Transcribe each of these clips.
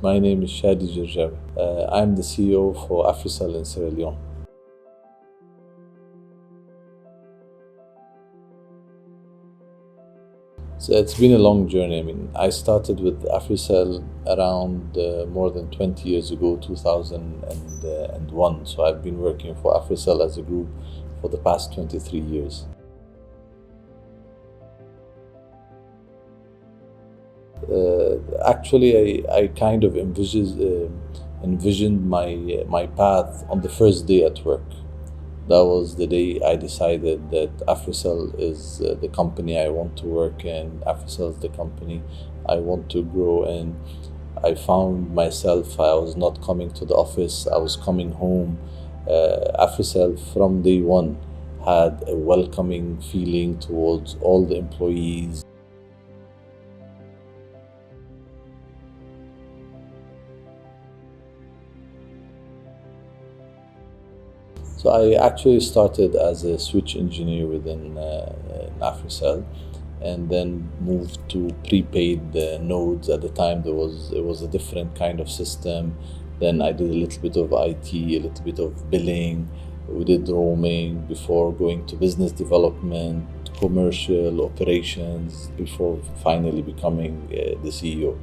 My name is Shadi Gerjawi. I'm the CEO for Africell in Sierra Leone. So it's been a long journey. I started with Africell around more than 20 years ago, 2001. So I've been working for Africell as a group for the past 23 years. Actually, I kind of envisioned my path on the first day at work. That was the day I decided that Africell is the company I want to work in. Africell is the company I want to grow in. I found myself, I was not coming to the office, I was coming home. Africell from day one had a welcoming feeling towards all the employees. So I actually started as a switch engineer within Africell, and then moved to prepaid nodes. At the time, it was a different kind of system. Then I did a little bit of IT, a little bit of billing. We did roaming before going to business development, commercial operations, before finally becoming the CEO.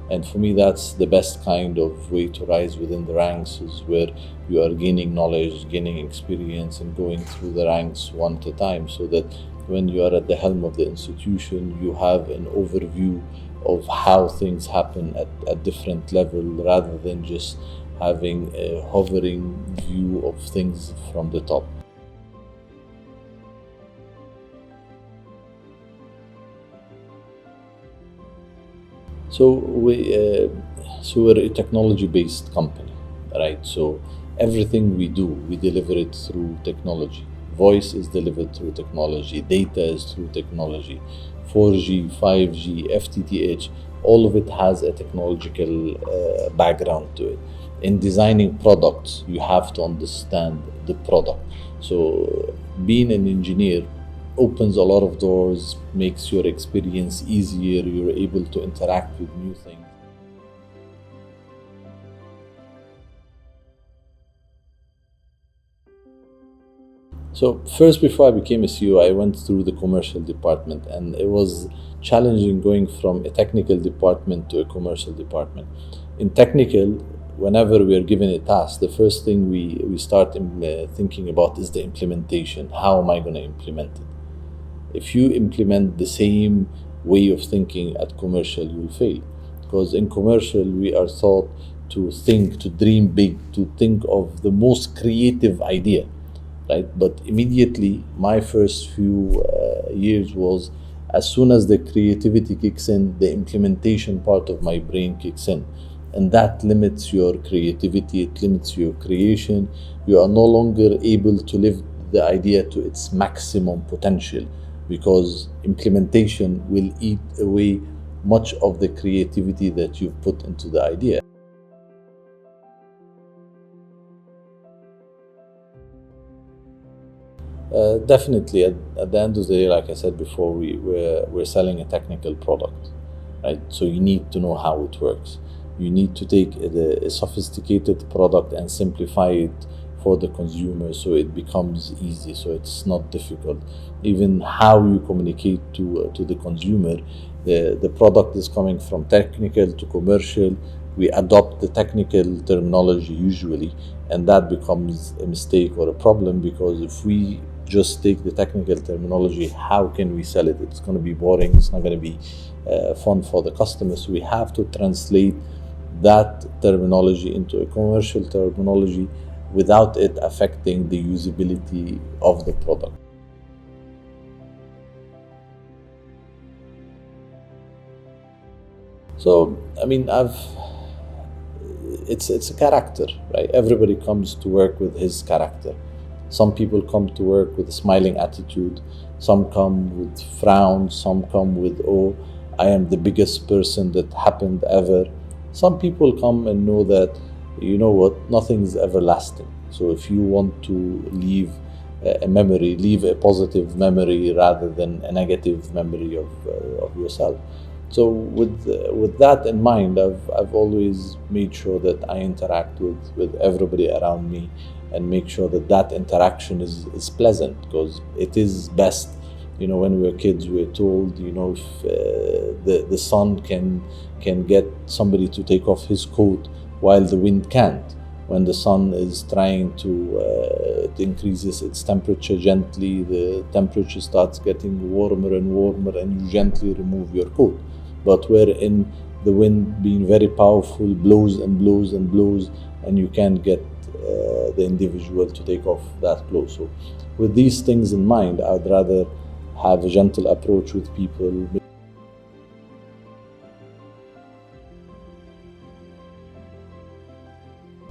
And for me, that's the best kind of way to rise within the ranks, is where you are gaining knowledge, gaining experience, and going through the ranks one at a time, so that when you are at the helm of the institution, you have an overview of how things happen at different levels, rather than just having a hovering view of things from the top. So we're a technology-based company, right? So everything we do, we deliver it through technology. Voice is delivered through technology. Data is through technology. 4G, 5G, FTTH, all of it has a technological background to it. In designing products, you have to understand the product. So being an engineer opens a lot of doors, makes your experience easier, you're able to interact with new things. So first, before I became a CEO, I went through the commercial department, and it was challenging going from a technical department to a commercial department. In technical, whenever we are given a task, the first thing we start thinking about is the implementation. How am I going to implement it? If you implement the same way of thinking at commercial, you will fail. Because in commercial, we are taught to think, to dream big, to think of the most creative idea, right? But immediately, my first few years was, as soon as the creativity kicks in, the implementation part of my brain kicks in. And that limits your creativity, it limits your creation. You are no longer able to live the idea to its maximum potential, because implementation will eat away much of the creativity that you've put into the idea. Definitely, at the end of the day, like I said before, we're selling a technical product, right? So you need to know how it works. You need to take a sophisticated product and simplify it for the consumer, so it becomes easy, so it's not difficult. Even how you communicate to the consumer, the product is coming from technical to commercial. We adopt the technical terminology usually, and that becomes a mistake or a problem, because if we just take the technical terminology, how can we sell it? It's going to be boring, it's not going to be fun for the customers. So we have to translate that terminology into a commercial terminology without it affecting the usability of the product. So, it's a character, right? Everybody comes to work with his character. Some people come to work with a smiling attitude, some come with frowns, some come with, oh, I am the biggest person that happened ever. Some people come and know that, you know what, nothing is everlasting. So if you want to leave a memory, leave a positive memory rather than a negative memory of yourself. So with that in mind, I've always made sure that I interact with everybody around me, and make sure that that interaction is pleasant, because it is best. When we were kids, we were told, if the sun can get somebody to take off his coat while the wind can't. When the sun is trying to it increases its temperature gently, the temperature starts getting warmer and warmer, and you gently remove your coat. But wherein the wind, being very powerful, blows and blows and blows, and you can't get the individual to take off that clothes. So with these things in mind, I'd rather have a gentle approach with people.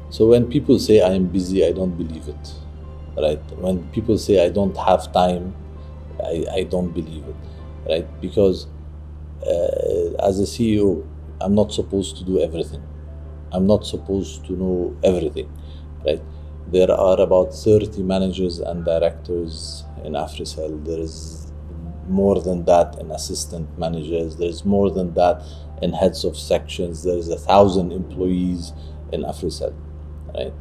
So when people say I am busy, I don't believe it, right? When people say I don't have time, I don't believe it, right? Because as a CEO, I'm not supposed to do everything. I'm not supposed to know everything, right? There are about 30 managers and directors in Africell. There is more than that in assistant managers. There's more than that in heads of sections. There's 1,000 employees in Africell, right?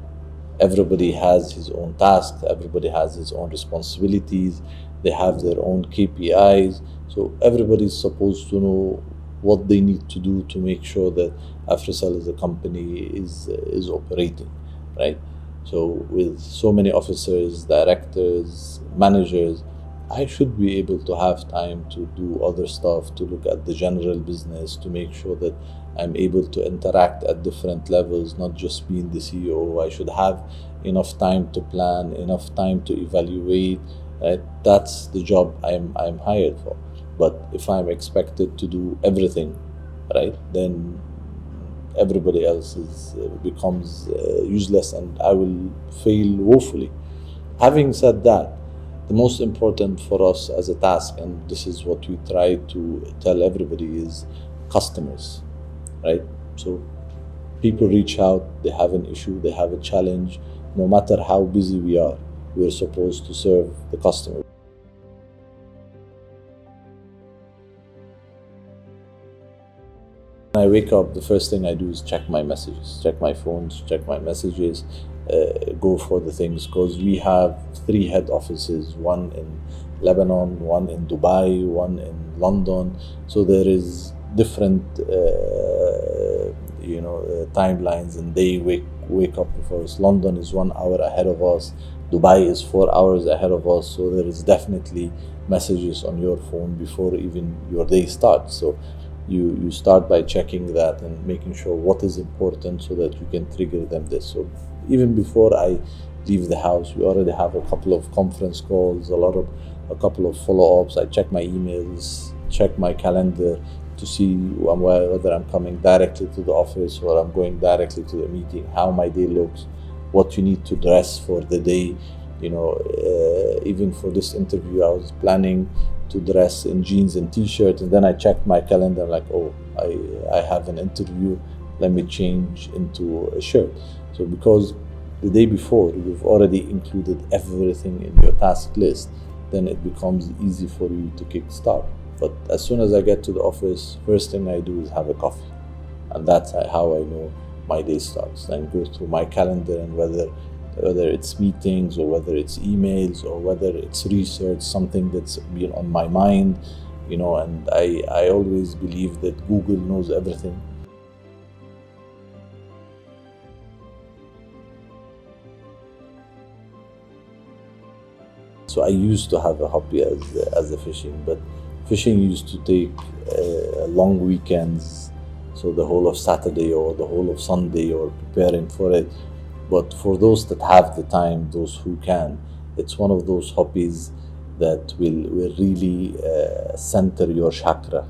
Everybody has his own tasks. Everybody has his own responsibilities. They have their own KPIs. So everybody's supposed to know what they need to do to make sure that Africell as a company is operating, right? So with so many officers, directors, managers, I should be able to have time to do other stuff, to look at the general business, to make sure that I'm able to interact at different levels, not just being the CEO. I should have enough time to plan, enough time to evaluate. Right? That's the job I'm hired for. But if I'm expected to do everything, right, then everybody else becomes useless, and I will fail woefully. Having said that, the most important for us as a task, and this is what we try to tell everybody, is customers, right? So people reach out, they have an issue, they have a challenge. No matter how busy we are, we're supposed to serve the customer. When I wake up, the first thing I do is check my messages, check my phones, check my messages, go for the things, because we have 3 head offices, one in Lebanon, one in Dubai, one in London. So there is different timelines, and they wake up before us. London is 1 hour ahead of us. Dubai is 4 hours ahead of us. So there is definitely messages on your phone before even your day starts. So you start by checking that and making sure what is important, so that you can trigger them this. So even before I leave the house, we already have a couple of conference calls, a couple of follow-ups. I check my emails, check my calendar to see whether I'm coming directly to the office or I'm going directly to the meeting, how my day looks, what you need to dress for the day. Even for this interview, I was planning to dress in jeans and t-shirt, and then I checked my calendar, like, oh, I have an interview, let me change into a shirt. So because the day before you've already included everything in your task list, then it becomes easy for you to kickstart. But as soon as I get to the office, first thing I do is have a coffee, and that's how I know my day starts. Then go through my calendar, and whether it's meetings or whether it's emails or whether it's research, something that's been on my mind, and I always believe that Google knows everything. So I used to have a hobby as a fishing, but fishing used to take long weekends, so the whole of Saturday or the whole of Sunday, or preparing for it. But for those that have the time, those who can, it's one of those hobbies that will really center your chakra.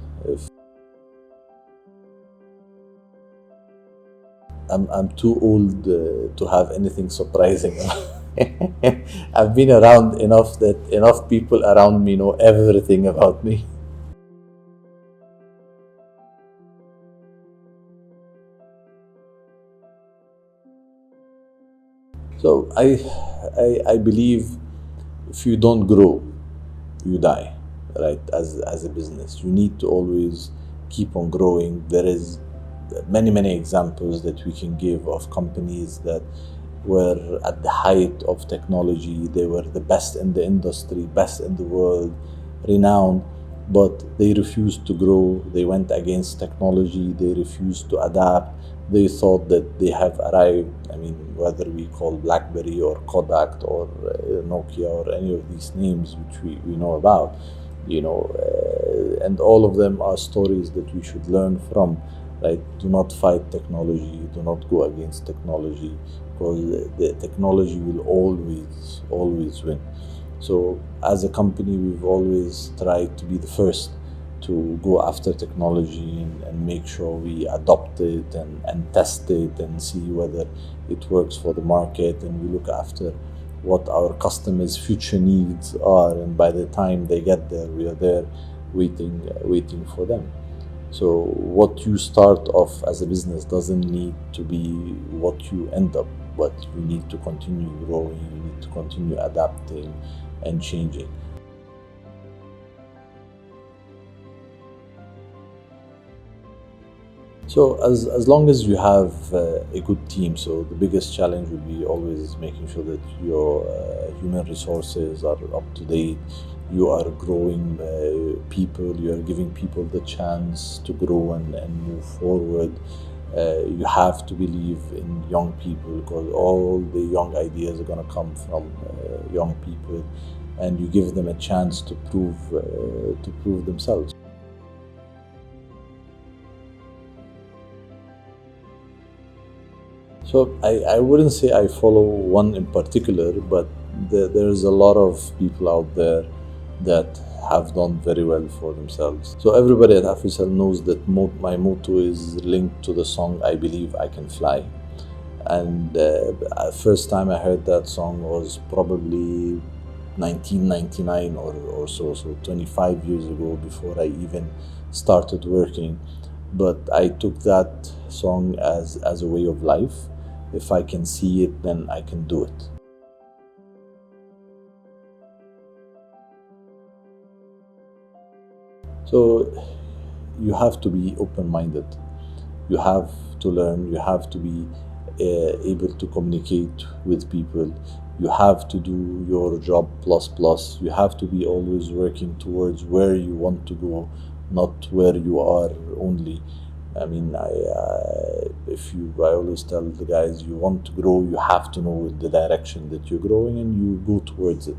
I'm too old to have anything surprising. I've been around enough that enough people around me know everything about me. So I believe if you don't grow, you die, right? As a business, you need to always keep on growing. There is many examples that we can give of companies that were at the height of technology. They were the best in the industry, best in the world, renowned, but they refused to grow. They went against technology. They refused to adapt. They thought that they have arrived. I mean, whether we call BlackBerry or Kodak or Nokia or any of these names which we know about, and all of them are stories that we should learn from. Right? Do not fight technology. Do not go against technology, because the technology will always win. So as a company, we've always tried to be the first to go after technology and make sure we adopt it and test it and see whether it works for the market, and we look after what our customers' future needs are, and by the time they get there, we are there waiting for them. So what you start off as a business doesn't need to be what you end up, but you need to continue growing, you need to continue adapting and changing. So as long as you have a good team, so the biggest challenge will be always making sure that your human resources are up to date. You are growing people, you are giving people the chance to grow and move forward. You have to believe in young people, because all the young ideas are going to come from young people, and you give them a chance to prove themselves. So I wouldn't say I follow one in particular, but there's a lot of people out there that have done very well for themselves. So everybody at Africell knows that my motto is linked to the song "I Believe I Can Fly." And first time I heard that song was probably 1999 or so 25 years ago, before I even started working. But I took that song as a way of life. If I can see it, then I can do it. So you have to be open-minded. You have to learn. You have to be able to communicate with people. You have to do your job plus. You have to be always working towards where you want to go, not where you are only. I mean, I always tell the guys, you want to grow, you have to know the direction that you're growing, and you go towards it.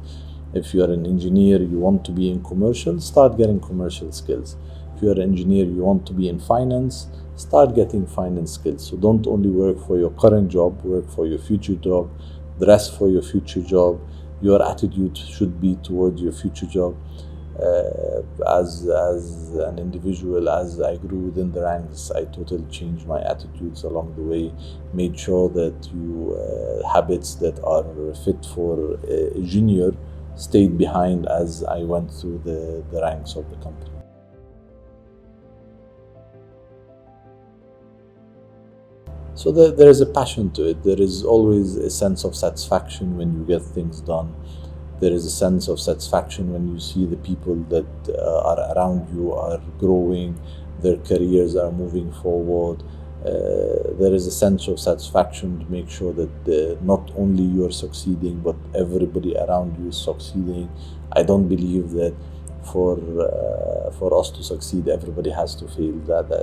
If you are an engineer, you want to be in commercial, start getting commercial skills. If you are an engineer, you want to be in finance, start getting finance skills. So don't only work for your current job, work for your future job, dress for your future job. Your attitude should be towards your future job. As an individual, as I grew within the ranks, I totally changed my attitudes along the way, made sure that habits that are fit for a junior stayed behind as I went through the ranks of the company. So there is a passion to it. There is always a sense of satisfaction when you get things done. There is a sense of satisfaction when you see the people that are around you are growing, their careers are moving forward. There is a sense of satisfaction to make sure that not only you are succeeding, but everybody around you is succeeding. I don't believe that for us to succeed, everybody has to fail.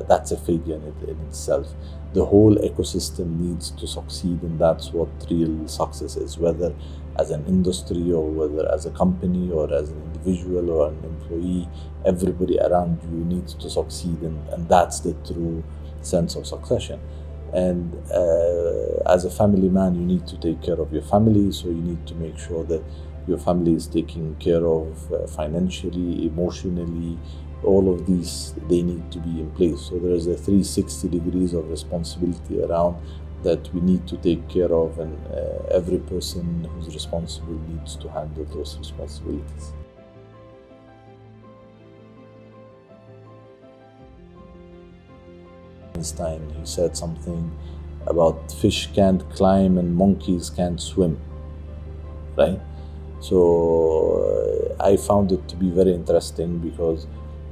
That's a failure in itself. The whole ecosystem needs to succeed, and that's what real success is, whether as an industry or whether as a company or as an individual or an employee. Everybody around you needs to succeed, and that's the true sense of succession. And as a family man, you need to take care of your family, so you need to make sure that your family is taken care of financially, emotionally. All of these, they need to be in place. So there is a 360 degrees of responsibility around that we need to take care of, and every person who's responsible needs to handle those responsibilities. Einstein, he said something about fish can't climb and monkeys can't swim, right? So I found it to be very interesting, because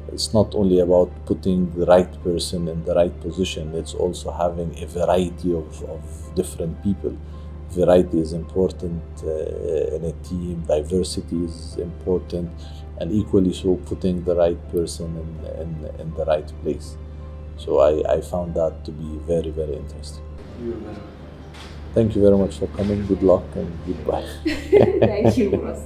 it's not only about putting the right person in the right position, it's also having a variety of different people. Variety is important in a team, diversity is important, and equally so, putting the right person in the right place. So I found that to be very, very interesting. You're very Thank you very much for coming. Good luck and goodbye. Thank you, boss.